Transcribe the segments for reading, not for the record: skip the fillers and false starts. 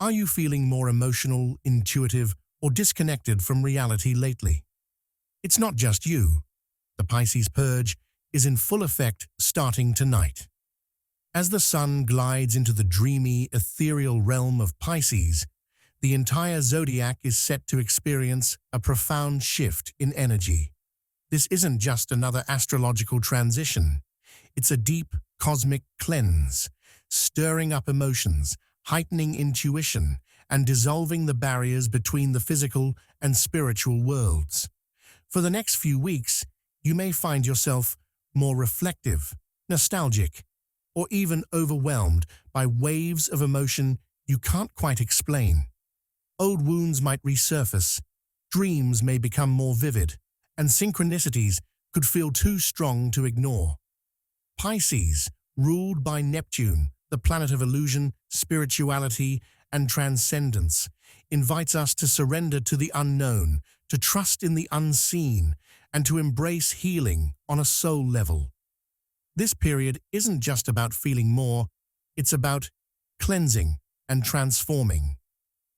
Are you feeling more emotional, intuitive, or disconnected from reality lately? It's not just you. The Pisces purge is in full effect starting tonight. As the sun glides into the dreamy, ethereal realm of Pisces, the entire zodiac is set to experience a profound shift in energy. This isn't just another astrological transition. It's a deep cosmic cleanse, stirring up emotions, heightening intuition, and dissolving the barriers between the physical and spiritual worlds. For the next few weeks, you may find yourself more reflective, nostalgic, or even overwhelmed by waves of emotion you can't quite explain. Old wounds might resurface, dreams may become more vivid, and synchronicities could feel too strong to ignore. Pisces, ruled by Neptune, the planet of illusion, spirituality, and transcendence, invites us to surrender to the unknown, to trust in the unseen, and to embrace healing on a soul level. This period isn't just about feeling more, it's about cleansing and transforming.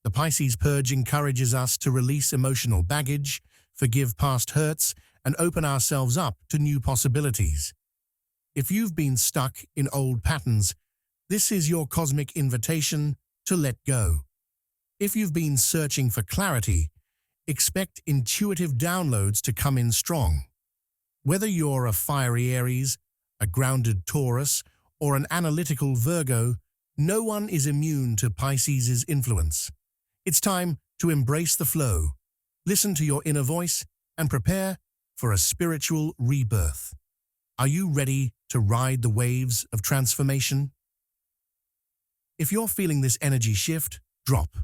The Pisces purge encourages us to release emotional baggage, forgive past hurts, and open ourselves up to new possibilities. If you've been stuck in old patterns, this is your cosmic invitation to let go. If you've been searching for clarity, expect intuitive downloads to come in strong. Whether you're a fiery Aries, a grounded Taurus, or an analytical Virgo, no one is immune to Pisces' influence. It's time to embrace the flow, listen to your inner voice, and prepare for a spiritual rebirth. Are you ready to ride the waves of transformation? If you're feeling this energy shift, drop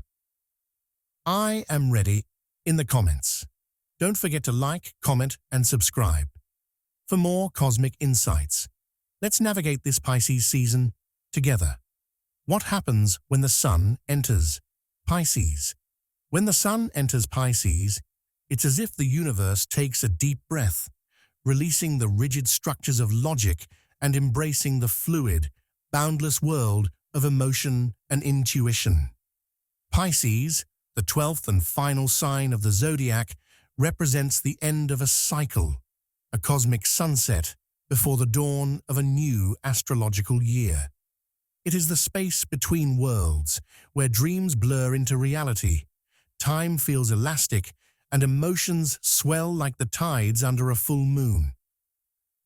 "I am ready" in the comments. Don't forget to like, comment, and subscribe. For more cosmic insights, let's navigate this Pisces season together. What happens when the sun enters Pisces? When the sun enters Pisces, it's as if the universe takes a deep breath, releasing the rigid structures of logic and embracing the fluid, boundless world of emotion and intuition. Pisces, the 12th and final sign of the zodiac, represents the end of a cycle, a cosmic sunset before the dawn of a new astrological year. It is the space between worlds, where dreams blur into reality, time feels elastic, and emotions swell like the tides under a full moon.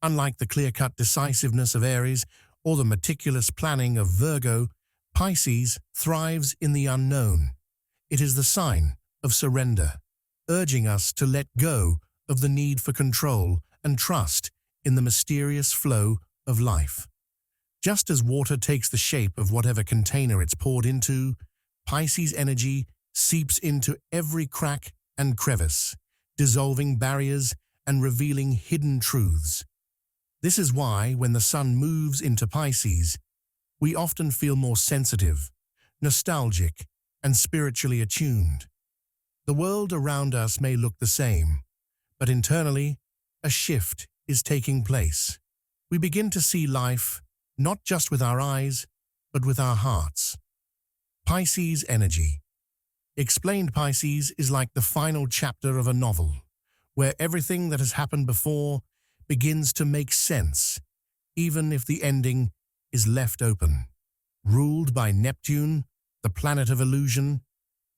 Unlike the clear-cut decisiveness of Aries or the meticulous planning of Virgo, Pisces thrives in the unknown. It is the sign of surrender, urging us to let go of the need for control and trust in the mysterious flow of life. Just as water takes the shape of whatever container it's poured into, Pisces energy seeps into every crack and crevice, dissolving barriers and revealing hidden truths. This is why, when the sun moves into Pisces, we often feel more sensitive, nostalgic, and spiritually attuned. The world around us may look the same, but internally, a shift is taking place. We begin to see life not just with our eyes, but with our hearts. Pisces energy. Explained Pisces is like the final chapter of a novel, where everything that has happened before begins to make sense, even if the ending is left open. Ruled by Neptune, the planet of illusion,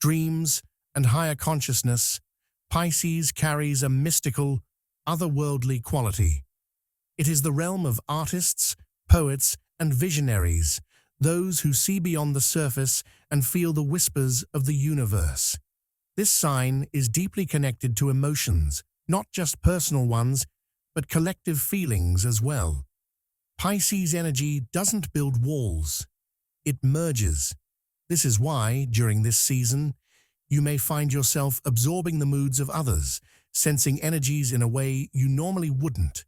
dreams, and higher consciousness, Pisces carries a mystical, otherworldly quality. It is the realm of artists, poets, and visionaries, those who see beyond the surface and feel the whispers of the universe. This sign is deeply connected to emotions, not just personal ones, but collective feelings as well. Pisces energy doesn't build walls. It merges. This is why, during this season, you may find yourself absorbing the moods of others, sensing energies in a way you normally wouldn't.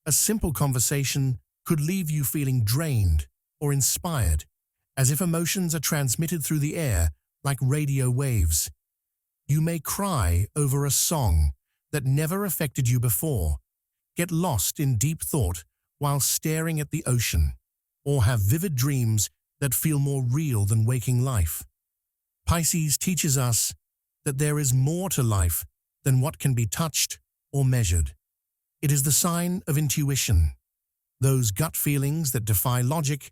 A simple conversation could leave you feeling drained or inspired, as if emotions are transmitted through the air like radio waves. You may cry over a song that never affected you before, get lost in deep thought while staring at the ocean, or have vivid dreams that feel more real than waking life. Pisces teaches us that there is more to life than what can be touched or measured. It is the sign of intuition, those gut feelings that defy logic,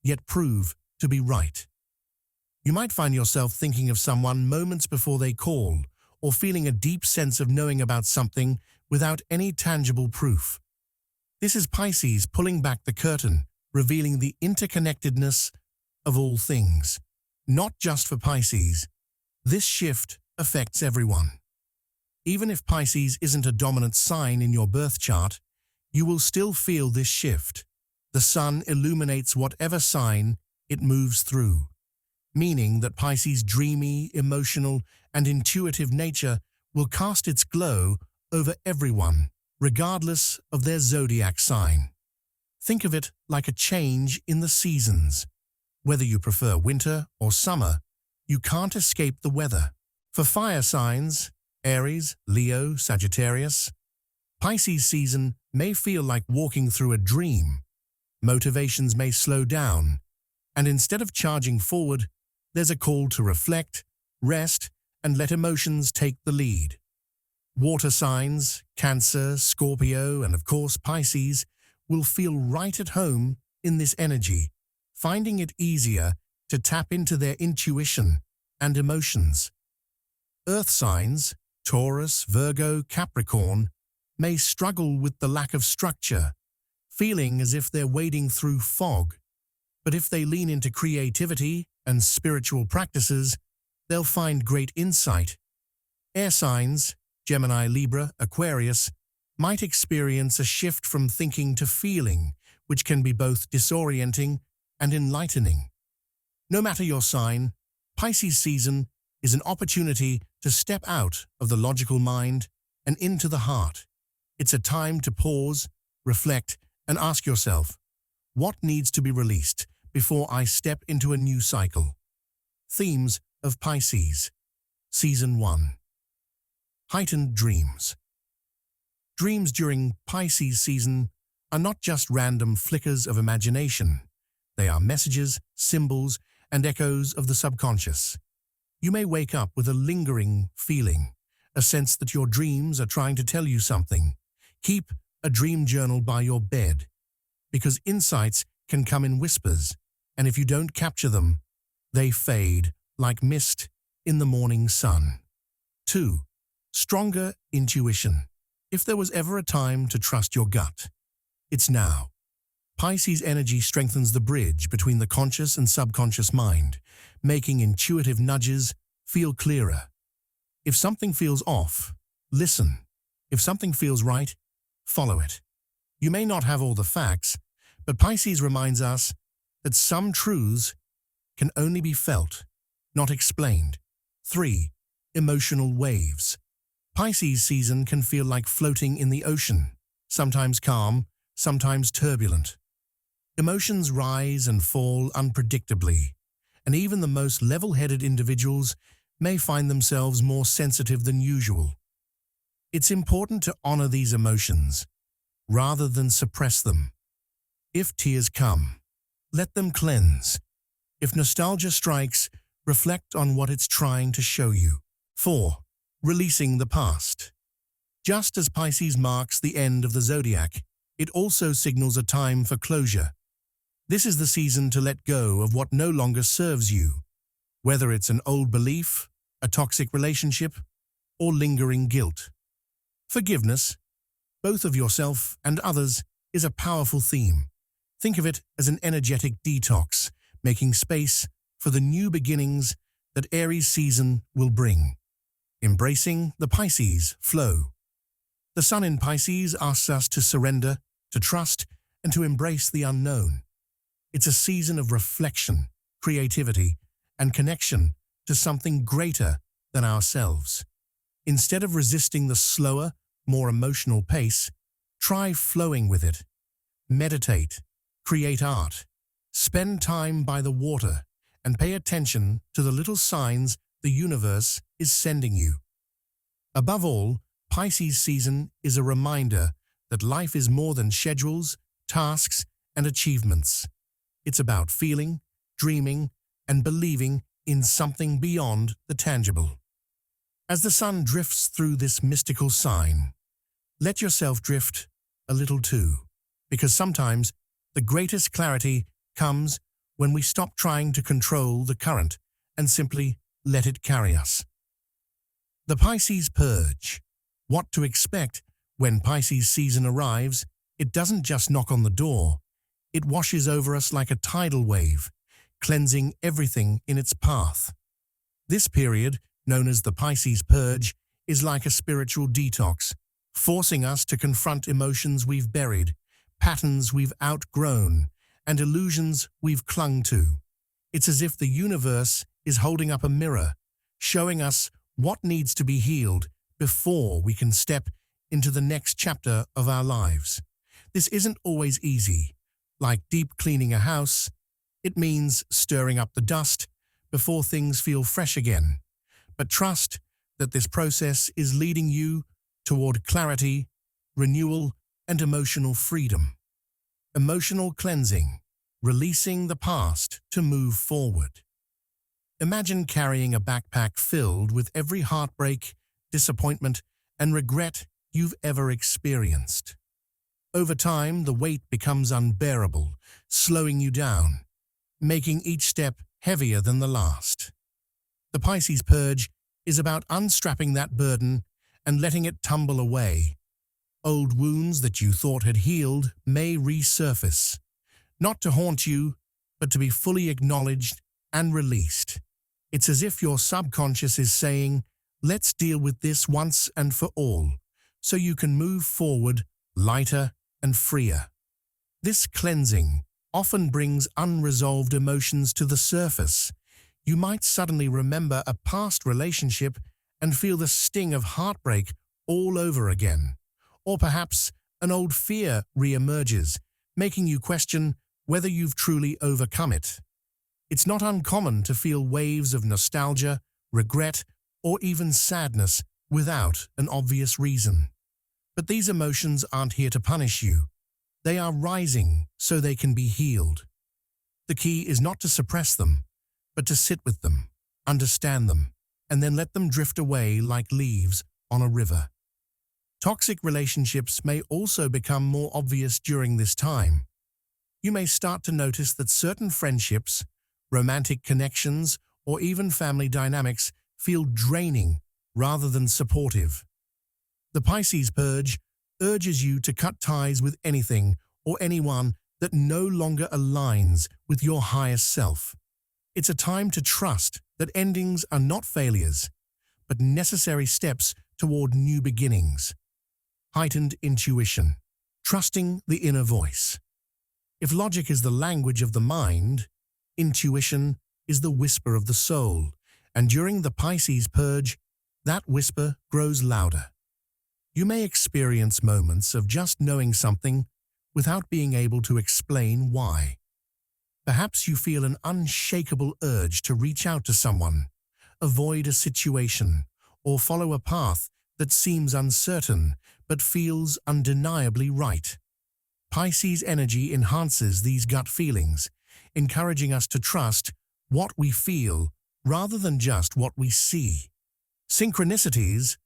yet prove to be right. You might find yourself thinking of someone moments before they call, or feeling a deep sense of knowing about something without any tangible proof. This is Pisces pulling back the curtain, revealing the interconnectedness of all things. Not just for Pisces, this shift affects everyone. Even if Pisces isn't a dominant sign in your birth chart, you will still feel this shift. The sun illuminates whatever sign it moves through, meaning that Pisces' dreamy, emotional, and intuitive nature will cast its glow over everyone, regardless of their zodiac sign. Think of it like a change in the seasons. Whether you prefer winter or summer, you can't escape the weather. For fire signs, Aries, Leo, Sagittarius, Pisces season may feel like walking through a dream. Motivations may slow down, and instead of charging forward, there's a call to reflect, rest, and let emotions take the lead. Water signs, Cancer, Scorpio, and of course Pisces, will feel right at home in this energy, finding it easier to tap into their intuition and emotions. Earth signs, Taurus, Virgo, Capricorn, may struggle with the lack of structure, feeling as if they're wading through fog. But if they lean into creativity and spiritual practices, they'll find great insight. Air signs, Gemini, Libra, Aquarius, might experience a shift from thinking to feeling, which can be both disorienting and enlightening. No matter your sign, Pisces season is an opportunity to step out of the logical mind and into the heart. It's a time to pause, reflect, and ask yourself, what needs to be released before I step into a new cycle? Themes of Pisces. Season 1. Heightened dreams. Dreams during Pisces season are not just random flickers of imagination. They are messages, symbols, and echoes of the subconscious. You may wake up with a lingering feeling, a sense that your dreams are trying to tell you something. Keep a dream journal by your bed, because insights can come in whispers, and if you don't capture them, they fade like mist in the morning sun. 2. Stronger intuition. If there was ever a time to trust your gut, it's now. Pisces energy strengthens the bridge between the conscious and subconscious mind, making intuitive nudges feel clearer. If something feels off, listen. If something feels right, follow it. You may not have all the facts, but Pisces reminds us that some truths can only be felt, not explained. 3. Emotional waves. Pisces season can feel like floating in the ocean, sometimes calm, sometimes turbulent. Emotions rise and fall unpredictably, and even the most level-headed individuals may find themselves more sensitive than usual. It's important to honor these emotions, rather than suppress them. If tears come, let them cleanse. If nostalgia strikes, reflect on what it's trying to show you. 4. Releasing the past. Just as Pisces marks the end of the zodiac, it also signals a time for closure. This is the season to let go of what no longer serves you, whether it's an old belief, a toxic relationship, or lingering guilt. Forgiveness, both of yourself and others, is a powerful theme. Think of it as an energetic detox, making space for the new beginnings that Aries season will bring. Embracing the Pisces flow. The sun in Pisces asks us to surrender, to trust, and to embrace the unknown. It's a season of reflection, creativity, and connection to something greater than ourselves. Instead of resisting the slower, more emotional pace, try flowing with it. Meditate, create art, spend time by the water, and pay attention to the little signs the universe is sending you. Above all, Pisces season is a reminder that life is more than schedules, tasks, and achievements. It's about feeling, dreaming, and believing in something beyond the tangible. As the sun drifts through this mystical sign, let yourself drift a little too, because sometimes the greatest clarity comes when we stop trying to control the current and simply let it carry us. The Pisces Purge. What to expect when Pisces season arrives? It doesn't just knock on the door, it washes over us like a tidal wave, cleansing everything in its path. This period, known as the Pisces Purge, is like a spiritual detox, forcing us to confront emotions we've buried, patterns we've outgrown, and illusions we've clung to. It's as if the universe is holding up a mirror, showing us what needs to be healed before we can step into the next chapter of our lives. This isn't always easy. Like deep cleaning a house, it means stirring up the dust before things feel fresh again. But trust that this process is leading you toward clarity, renewal, and emotional freedom. Emotional cleansing, releasing the past to move forward. Imagine carrying a backpack filled with every heartbreak, disappointment, and regret you've ever experienced. Over time, the weight becomes unbearable, slowing you down, making each step heavier than the last. The Pisces Purge is about unstrapping that burden and letting it tumble away. Old wounds that you thought had healed may resurface, not to haunt you, but to be fully acknowledged and released. It's as if your subconscious is saying, let's deal with this once and for all, so you can move forward lighter and freer. This cleansing often brings unresolved emotions to the surface. You might suddenly remember a past relationship and feel the sting of heartbreak all over again. Or perhaps an old fear re-emerges, making you question whether you've truly overcome it. It's not uncommon to feel waves of nostalgia, regret, or even sadness without an obvious reason. But these emotions aren't here to punish you. They are rising so they can be healed. The key is not to suppress them, but to sit with them, understand them, and then let them drift away like leaves on a river. Toxic relationships may also become more obvious during this time. You may start to notice that certain friendships, romantic connections, or even family dynamics feel draining rather than supportive. The Pisces Purge urges you to cut ties with anything or anyone that no longer aligns with your highest self. It's a time to trust that endings are not failures, but necessary steps toward new beginnings. Heightened intuition, trusting the inner voice. If logic is the language of the mind, intuition is the whisper of the soul, and during the Pisces Purge, that whisper grows louder. You may experience moments of just knowing something without being able to explain why. Perhaps you feel an unshakable urge to reach out to someone, avoid a situation, or follow a path that seems uncertain but feels undeniably right. Pisces energy enhances these gut feelings, encouraging us to trust what we feel rather than just what we see. Synchronicities,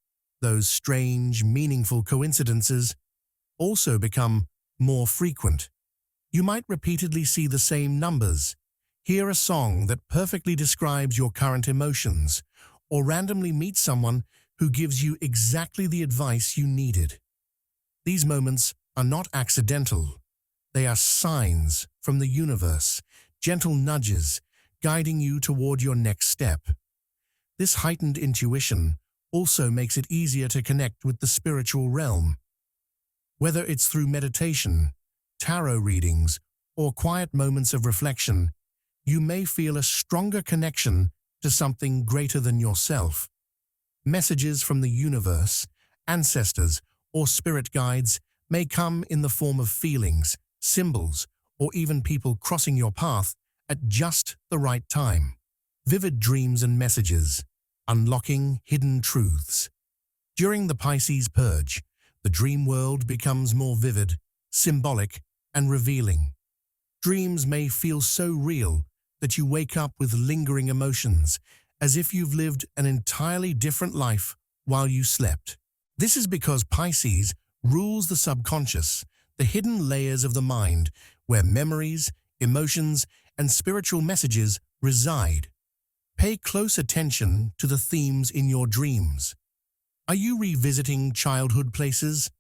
those strange, meaningful coincidences, also become more frequent. You might repeatedly see the same numbers, hear a song that perfectly describes your current emotions, or randomly meet someone who gives you exactly the advice you needed. These moments are not accidental. They are signs from the universe, gentle nudges, guiding you toward your next step. This heightened intuition also makes it easier to connect with the spiritual realm. Whether it's through meditation, tarot readings, or quiet moments of reflection, you may feel a stronger connection to something greater than yourself. Messages from the universe, ancestors, or spirit guides may come in the form of feelings, symbols, or even people crossing your path at just the right time. Vivid dreams and messages, unlocking hidden truths. During the Pisces Purge, the dream world becomes more vivid, symbolic, and revealing. Dreams may feel so real that you wake up with lingering emotions, as if you've lived an entirely different life while you slept. This is because Pisces rules the subconscious, the hidden layers of the mind, where memories, emotions, and spiritual messages reside. Pay close attention to the themes in your dreams. Are you revisiting childhood places,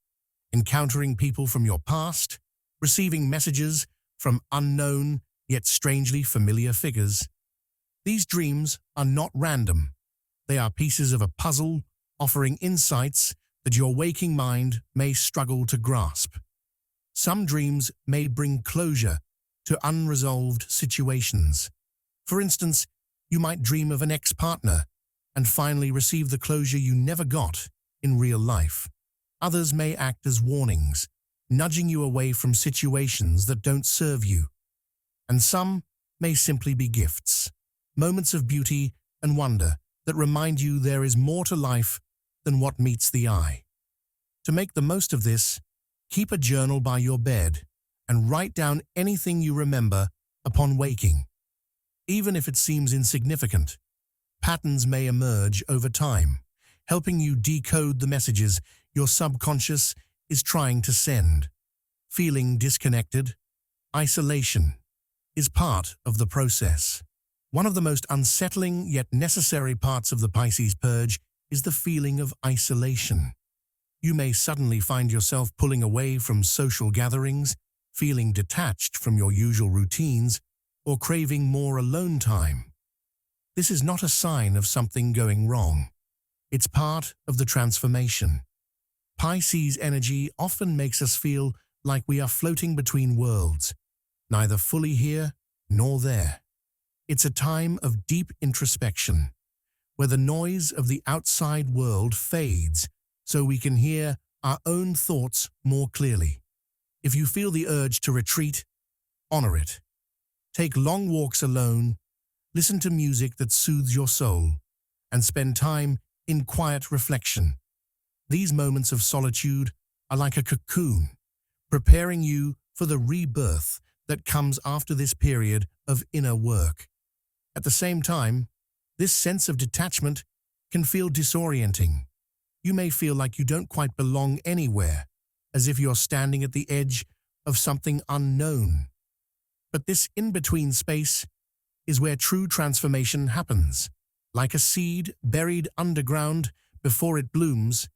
encountering people from your past, receiving messages from unknown yet strangely familiar figures? These dreams are not random. They are pieces of a puzzle, offering insights that your waking mind may struggle to grasp. Some dreams may bring closure to unresolved situations. For instance, you might dream of an ex-partner and finally receive the closure you never got in real life. Others may act as warnings, nudging you away from situations that don't serve you. And some may simply be gifts, moments of beauty and wonder that remind you there is more to life than what meets the eye. To make the most of this, keep a journal by your bed and write down anything you remember upon waking. Even if it seems insignificant, patterns may emerge over time, helping you decode the messages your subconscious is trying to send. Feeling disconnected, isolation, is part of the process. One of the most unsettling yet necessary parts of the Pisces purge is the feeling of isolation. You may suddenly find yourself pulling away from social gatherings, feeling detached from your usual routines, or craving more alone time. This is not a sign of something going wrong. It's part of the transformation. Pisces energy often makes us feel like we are floating between worlds, neither fully here nor there. It's a time of deep introspection, where the noise of the outside world fades so we can hear our own thoughts more clearly. If you feel the urge to retreat, honor it. Take long walks alone, listen to music that soothes your soul, and spend time in quiet reflection. These moments of solitude are like a cocoon, preparing you for the rebirth that comes after this period of inner work. At the same time, this sense of detachment can feel disorienting. You may feel like you don't quite belong anywhere, as if you're standing at the edge of something unknown. But this in-between space is where true transformation happens. Like a seed buried underground before it blooms,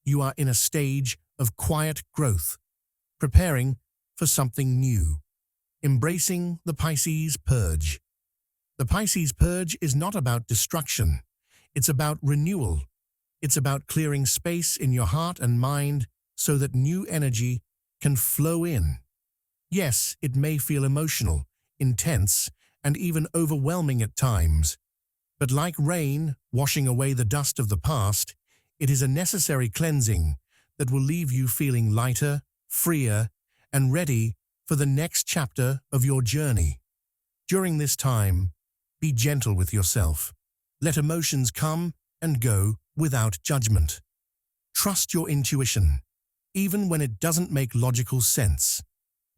you are in a stage of quiet growth, preparing for something new. Embracing the Pisces purge. The Pisces purge is not about destruction. It's about renewal. It's about clearing space in your heart and mind so that new energy can flow in. Yes, it may feel emotional, intense, and even overwhelming at times. But like rain washing away the dust of the past, it is a necessary cleansing that will leave you feeling lighter, freer, and ready for the next chapter of your journey. During this time, be gentle with yourself. Let emotions come and go without judgment. Trust your intuition, even when it doesn't make logical sense.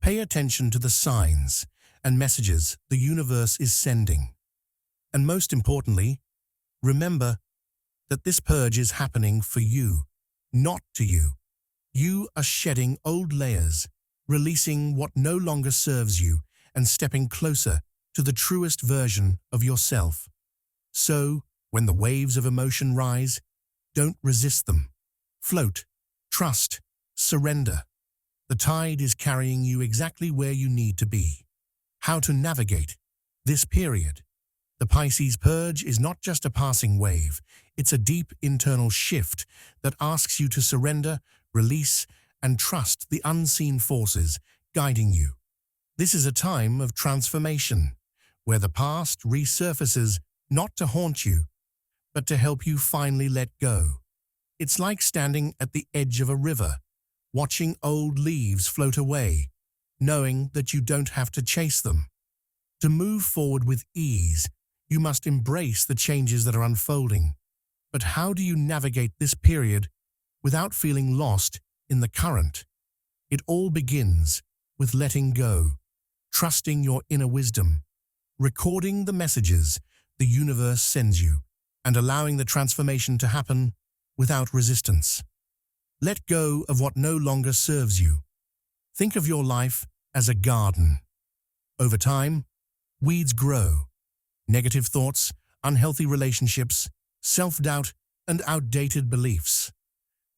Pay attention to the signs and messages the universe is sending. And most importantly, remember that this purge is happening for you, not to you. You are shedding old layers, releasing what no longer serves you, and stepping closer to the truest version of yourself. So, when the waves of emotion rise, don't resist them. Float, trust, surrender. The tide is carrying you exactly where you need to be. How to navigate this period. The Pisces purge is not just a passing wave, it's a deep internal shift that asks you to surrender, release, and trust the unseen forces guiding you. This is a time of transformation, where the past resurfaces not to haunt you, but to help you finally let go. It's like standing at the edge of a river, watching old leaves float away, knowing that you don't have to chase them. To move forward with ease, you must embrace the changes that are unfolding. But how do you navigate this period without feeling lost in the current? It all begins with letting go, trusting your inner wisdom, recording the messages the universe sends you and allowing the transformation to happen without resistance. Let go of what no longer serves you. Think of your life as a garden. Over time, weeds grow. Negative thoughts, unhealthy relationships, self-doubt, and outdated beliefs.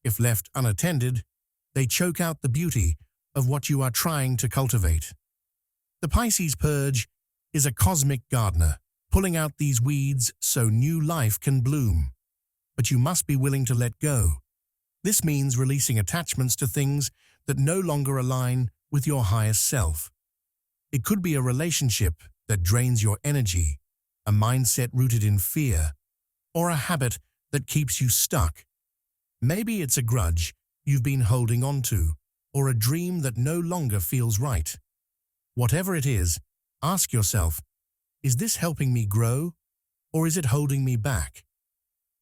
If left unattended, they choke out the beauty of what you are trying to cultivate. The Pisces purge is a cosmic gardener, pulling out these weeds so new life can bloom. But you must be willing to let go. This means releasing attachments to things that no longer align with your highest self. It could be a relationship that drains your energy, a mindset rooted in fear, or a habit that keeps you stuck. Maybe it's a grudge you've been holding on to, or a dream that no longer feels right. Whatever it is, ask yourself, is this helping me grow, or is it holding me back?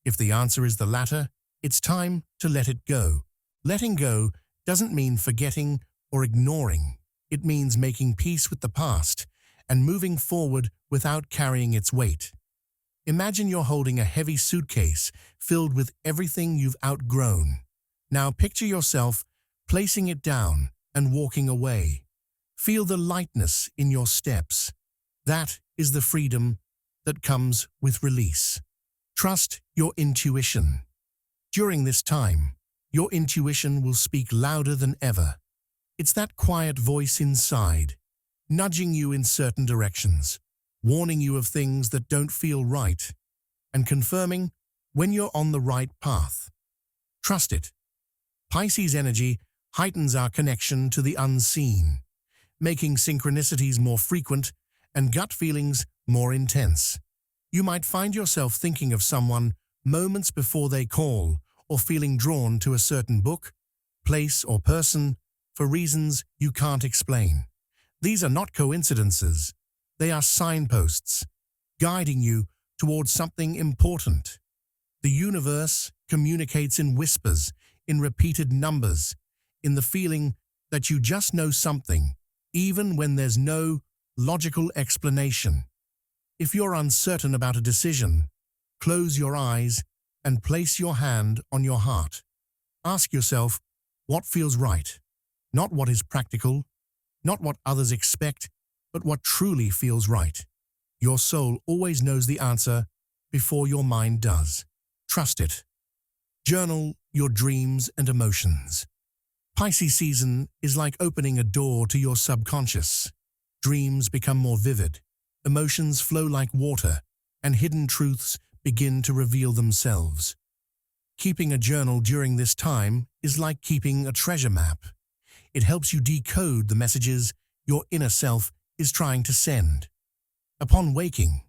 If the answer is the latter, it's time to let it go. Letting go doesn't mean forgetting or ignoring. It means making peace with the past and moving forward without carrying its weight. Imagine you're holding a heavy suitcase filled with everything you've outgrown. Now picture yourself placing it down and walking away. Feel the lightness in your steps. That is the freedom that comes with release. Trust your intuition. During this time, your intuition will speak louder than ever. It's that quiet voice inside, nudging you in certain directions, warning you of things that don't feel right, and confirming when you're on the right path. Trust it. Pisces energy heightens our connection to the unseen, making synchronicities more frequent and gut feelings more intense. You might find yourself thinking of someone moments before they call, or feeling drawn to a certain book, place, or person for reasons you can't explain. These are not coincidences. They are signposts, guiding you towards something important. The universe communicates in whispers, in repeated numbers, in the feeling that you just know something, even when there's no logical explanation. If you're uncertain about a decision, close your eyes and place your hand on your heart. Ask yourself what feels right, not what is practical, not what others expect, but what truly feels right. Your soul always knows the answer before your mind does. Trust it. Journal your dreams and emotions. Pisces season is like opening a door to your subconscious. Dreams become more vivid, emotions flow like water, and hidden truths begin to reveal themselves. Keeping a journal during this time is like keeping a treasure map. It helps you decode the messages your inner self is trying to send. Upon waking,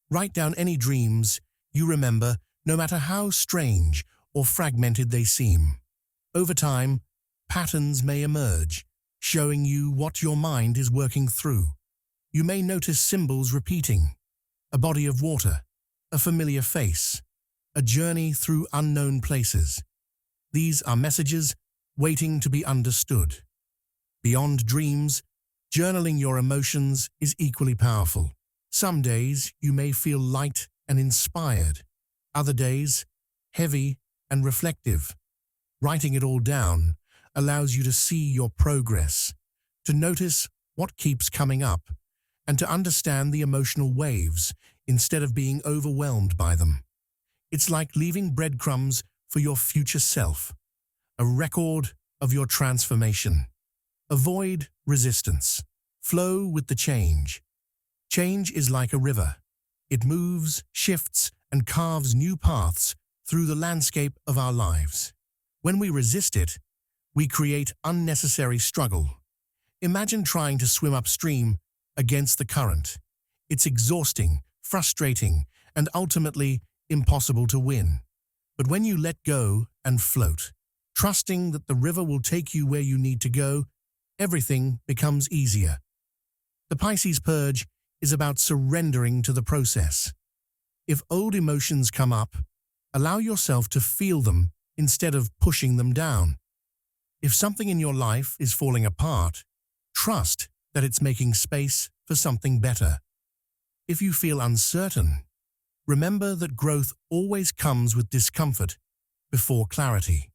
write down any dreams you remember, no matter how strange or fragmented they seem. Over time, patterns may emerge, showing you what your mind is working through. You may notice symbols repeating, a body of water, a familiar face, a journey through unknown places. These are messages waiting to be understood. Beyond dreams, journaling your emotions is equally powerful. Some days you may feel light and inspired. Other days, heavy and reflective. Writing it all down allows you to see your progress, to notice what keeps coming up, and to understand the emotional waves instead of being overwhelmed by them. It's like leaving breadcrumbs for your future self, a record of your transformation. Avoid resistance. Flow with the change. Change is like a river. It moves, shifts, and carves new paths through the landscape of our lives. When we resist it, we create unnecessary struggle. Imagine trying to swim upstream against the current. It's exhausting, frustrating, and ultimately impossible to win. But when you let go and float, trusting that the river will take you where you need to go, everything becomes easier. The Pisces purge is about surrendering to the process. If old emotions come up, allow yourself to feel them instead of pushing them down. If something in your life is falling apart, trust that it's making space for something better. If you feel uncertain, remember that growth always comes with discomfort before clarity.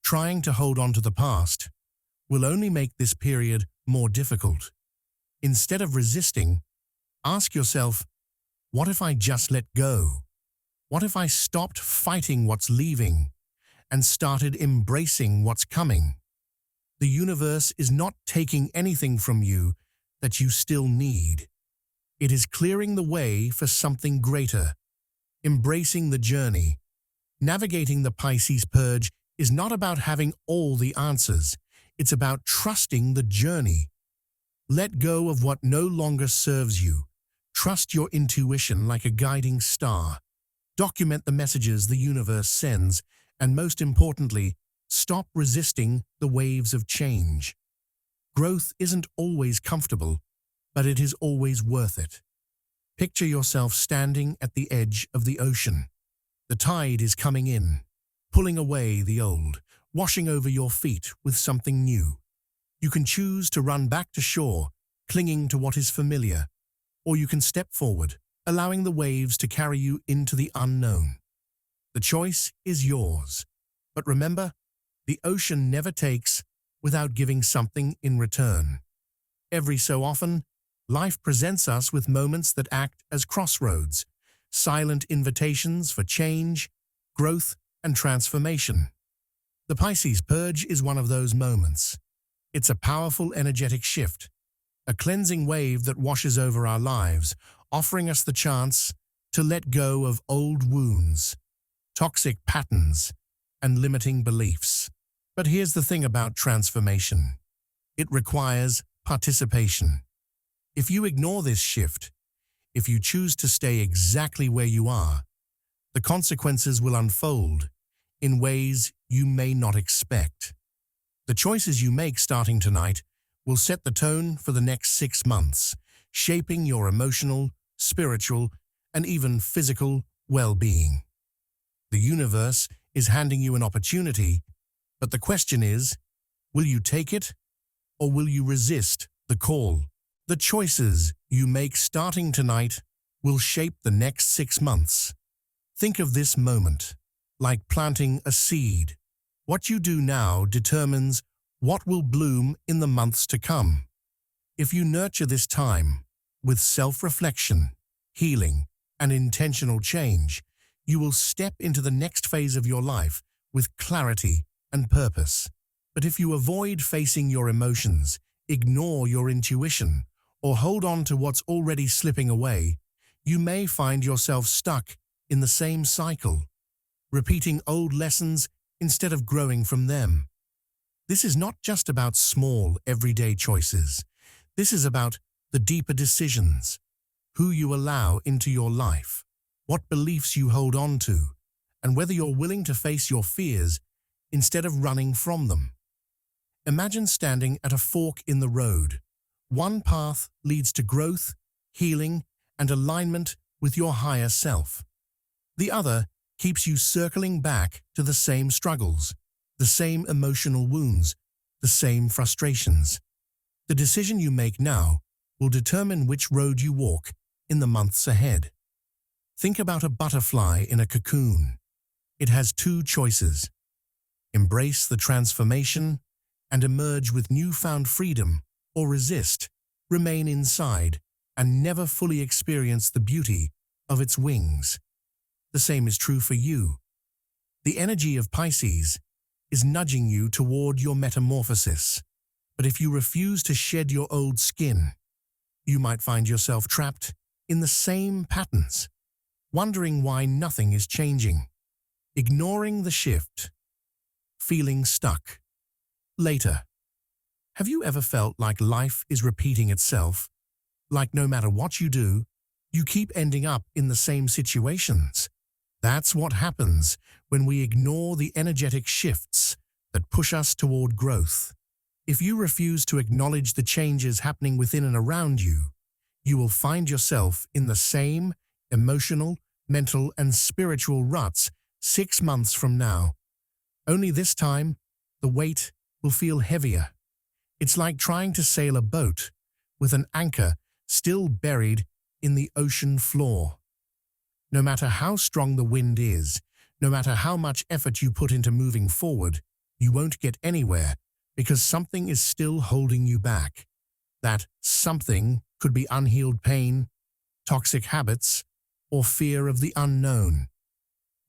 Trying to hold on to the past will only make this period more difficult. Instead of resisting, ask yourself, what if I just let go? What if I stopped fighting what's leaving and started embracing what's coming? The universe is not taking anything from you that you still need. It is clearing the way for something greater. Embracing the journey. Navigating the Pisces purge is not about having all the answers. It's about trusting the journey. Let go of what no longer serves you. Trust your intuition like a guiding star. Document the messages the universe sends, and most importantly, stop resisting the waves of change. Growth isn't always comfortable, but it is always worth it. Picture yourself standing at the edge of the ocean. The tide is coming in, pulling away the old, washing over your feet with something new. You can choose to run back to shore, clinging to what is familiar, or you can step forward, allowing the waves to carry you into the unknown. The choice is yours. But remember, the ocean never takes without giving something in return. Every so often, life presents us with moments that act as crossroads, silent invitations for change, growth, and transformation. The Pisces purge is one of those moments. It's a powerful energetic shift, a cleansing wave that washes over our lives, offering us the chance to let go of old wounds, toxic patterns, and limiting beliefs. But here's the thing about transformation. It requires participation. If you ignore this shift, if you choose to stay exactly where you are, the consequences will unfold in ways you may not expect. The choices you make starting tonight will set the tone for the next 6 months, shaping your emotional, spiritual, and even physical well-being. The universe is handing you an opportunity, but the question is, will you take it or will you resist the call? The choices you make starting tonight will shape the next 6 months. Think of this moment like planting a seed. What you do now determines what will bloom in the months to come. If you nurture this time with self-reflection, healing, and intentional change, you will step into the next phase of your life with clarity and purpose. But if you avoid facing your emotions, ignore your intuition, or hold on to what's already slipping away, you may find yourself stuck in the same cycle, repeating old lessons instead of growing from them. This is not just about small, everyday choices. This is about the deeper decisions, who you allow into your life, what beliefs you hold on to, and whether you're willing to face your fears instead of running from them. Imagine standing at a fork in the road. One path leads to growth, healing, and alignment with your higher self. The other keeps you circling back to the same struggles, the same emotional wounds, the same frustrations. The decision you make now will determine which road you walk in the months ahead. Think about a butterfly in a cocoon. It has 2 choices: embrace the transformation and emerge with newfound freedom, or resist, remain inside, and never fully experience the beauty of its wings. The same is true for you. The energy of Pisces is nudging you toward your metamorphosis. But if you refuse to shed your old skin, you might find yourself trapped in the same patterns, wondering why nothing is changing, ignoring the shift, feeling stuck. Later, have you ever felt like life is repeating itself? Like no matter what you do, you keep ending up in the same situations? That's what happens when we ignore the energetic shifts that push us toward growth. If you refuse to acknowledge the changes happening within and around you, you will find yourself in the same emotional, mental, and spiritual ruts 6 months from now. Only this time, the weight will feel heavier. It's like trying to sail a boat with an anchor still buried in the ocean floor. No matter how strong the wind is, no matter how much effort you put into moving forward, you won't get anywhere because something is still holding you back. That something could be unhealed pain, toxic habits, or fear of the unknown.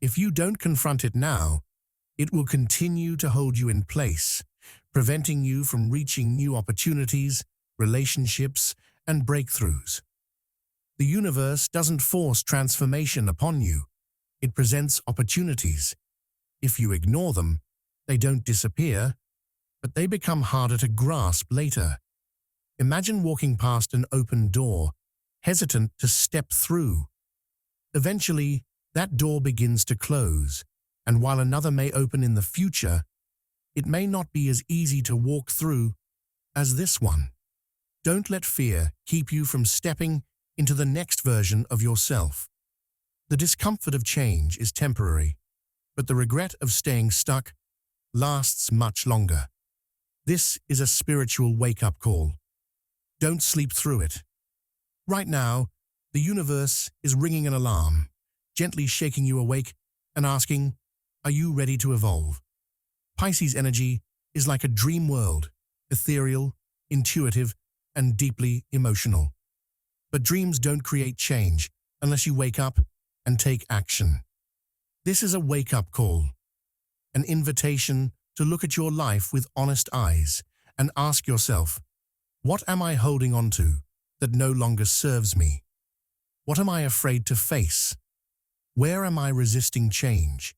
If you don't confront it now, it will continue to hold you in place, preventing you from reaching new opportunities, relationships, and breakthroughs. The universe doesn't force transformation upon you. It presents opportunities. If you ignore them, they don't disappear, but they become harder to grasp later. Imagine walking past an open door, hesitant to step through. Eventually, that door begins to close, and while another may open in the future, it may not be as easy to walk through as this one. Don't let fear keep you from stepping into the next version of yourself. The discomfort of change is temporary, but the regret of staying stuck lasts much longer. This is a spiritual wake-up call. Don't sleep through it. Right now, the universe is ringing an alarm, gently shaking you awake and asking, are you ready to evolve? Pisces energy is like a dream world, ethereal, intuitive, and deeply emotional. But dreams don't create change unless you wake up and take action. This is a wake-up call, an invitation to look at your life with honest eyes and ask yourself, what am I holding on to that no longer serves me? What am I afraid to face? Where am I resisting change?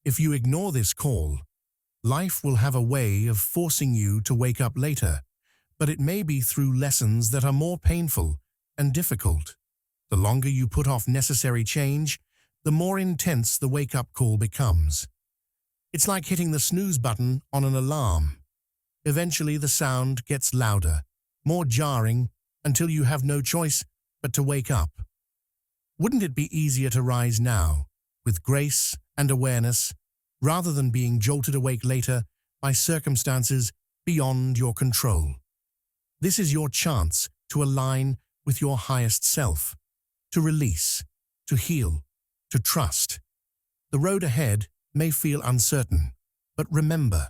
If you ignore this call, life will have a way of forcing you to wake up later, but it may be through lessons that are more painful and difficult. The longer you put off necessary change, the more intense the wake-up call becomes. It's like hitting the snooze button on an alarm. Eventually the sound gets louder, more jarring, until you have no choice but to wake up. Wouldn't it be easier to rise now, with grace and awareness, rather than being jolted awake later by circumstances beyond your control? This is your chance to align with your highest self, to release, to heal, to trust. The road ahead may feel uncertain, but remember,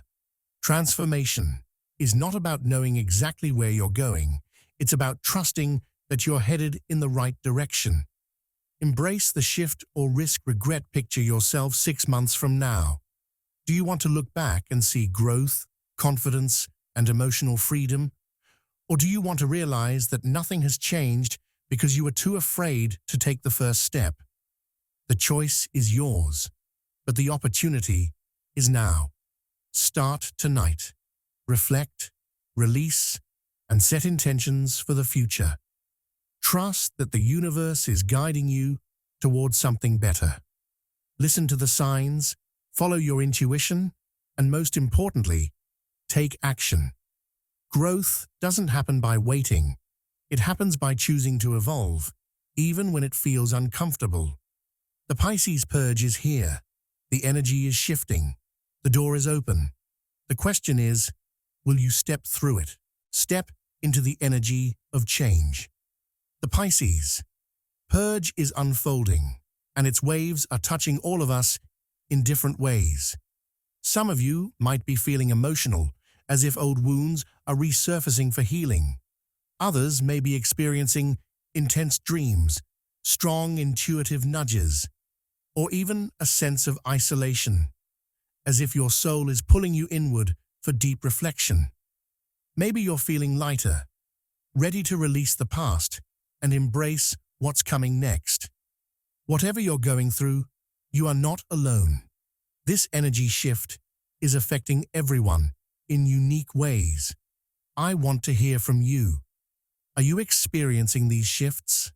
transformation is not about knowing exactly where you're going. It's about trusting that you're headed in the right direction. Embrace the shift or risk regret. Picture yourself 6 months from now. Do you want to look back and see growth, confidence, and emotional freedom? Or do you want to realize that nothing has changed because you were too afraid to take the first step? The choice is yours, but the opportunity is now. Start tonight. Reflect, release, and set intentions for the future. Trust that the universe is guiding you towards something better. Listen to the signs, follow your intuition, and most importantly, take action. Growth doesn't happen by waiting. It happens by choosing to evolve, even when it feels uncomfortable. The Pisces purge is here. The energy is shifting. The door is open. The question is, will you step through it? Step into the energy of change. The Pisces purge is unfolding, and its waves are touching all of us in different ways. Some of you might be feeling emotional, as if old wounds are resurfacing for healing. Others may be experiencing intense dreams, strong intuitive nudges, or even a sense of isolation, as if your soul is pulling you inward for deep reflection. Maybe you're feeling lighter, ready to release the past and embrace what's coming next. Whatever you're going through, you are not alone. This energy shift is affecting everyone in unique ways. I want to hear from you. Are you experiencing these shifts?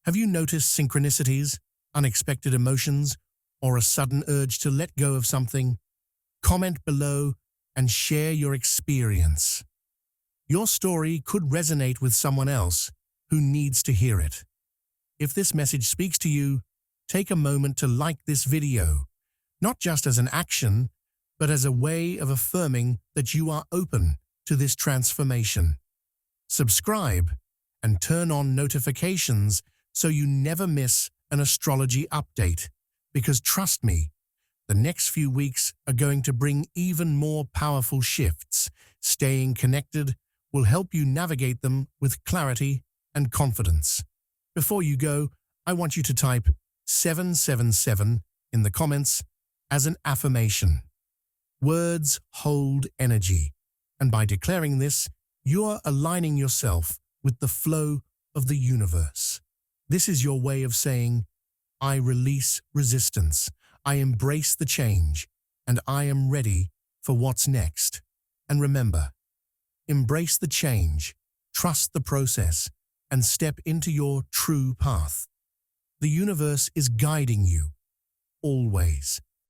Have you noticed synchronicities, unexpected emotions, or a sudden urge to let go of something? Comment below and share your experience. Your story could resonate with someone else who needs to hear it. If this message speaks to you, take a moment to like this video, not just as an action, but as a way of affirming that you are open to this transformation. Subscribe and turn on notifications so you never miss an astrology update. Because trust me, the next few weeks are going to bring even more powerful shifts. Staying connected will help you navigate them with clarity and confidence. Before you go, I want you to type 777 in the comments as an affirmation. Words hold energy, and by declaring this, you are aligning yourself with the flow of the universe. This is your way of saying, I release resistance, I embrace the change, and I am ready for what's next. And remember, embrace the change, trust the process, and step into your true path. The universe is guiding you, always.